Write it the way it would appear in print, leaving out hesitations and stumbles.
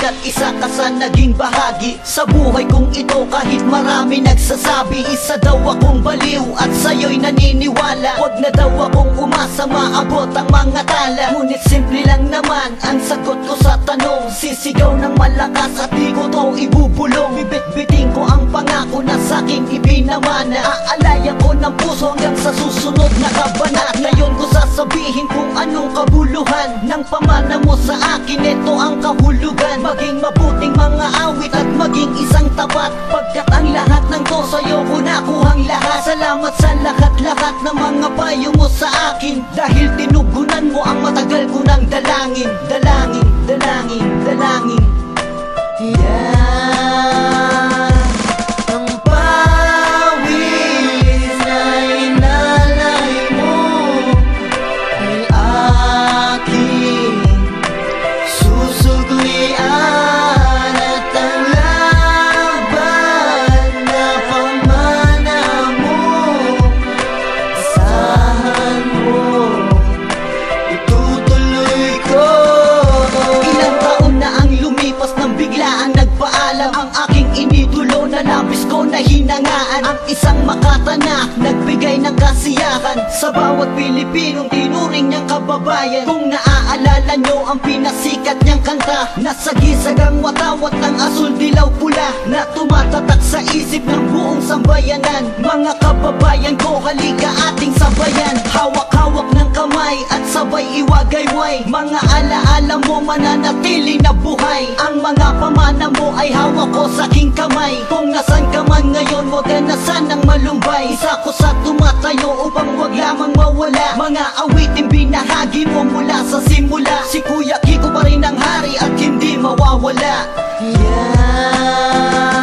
At isa ka sa naging bahagi sa buhay kong ito. Kahit marami nagsasabi, isa daw akong baliw at sa'yo'y naniniwala. Huwag na daw akong umasa, maabot ang mga tala. Ngunit simple lang naman ang sagot ko sa tanong. Sisigaw ng malakas at di ko to ibubulong. Bibit-biting ko ang pangako na sa'king ipinamana. Aalayan ko ng puso hanggang sa susunod na kabanat. Ngayon ko sasabihin kung anong kabuluhan ng pamana mo sa akin. Ito ang kahulugan, maging mabuting mga awit at maging isang tapat. Pagkat ang lahat ng to sa'yo ko nakuhang lahat. Salamat sa lahat-lahat ng mga payo mo sa akin. Dahil tinugunan mo ang matagal ko ng dalangin. Dalangin, dalangin, dalangin. Yeah. Ang pawis na inalay mo ay aking susuglian. At ang laban na pamana mo, asahan mo, itutuloy ko. Ilang taon na ang lumipas nang biglaan nagpaalam ang aking inidulo na labis ko na hinangaan. Ang isang makatana, nagbigay ng kasiyahan sa bawat Pilipinong tinuring niyang kababayan. Kung naaalala nyo ang pinasikat niyang kanta, nasagisagang watawat ng asul, dilaw, pula, na tumatatak sa isip ng buong sambayanan. Mga kababayan ko, halika ating sabayan. Hawak-hawak ng kamay at sabay iwagayway. Mga alaala mo mananatili na buhay. Ang mga pamana mo ay hawak ko sa aking kamay. Kung nasan ka man ngayon, huwag ka na sanang malumbay. Isa ko sa tumatayo upang wag lamang mawala. Mga awiting binahagi mo mula sa simula. Si Kuya Kiko pa rin ang hari at hindi mawawala. Yeah.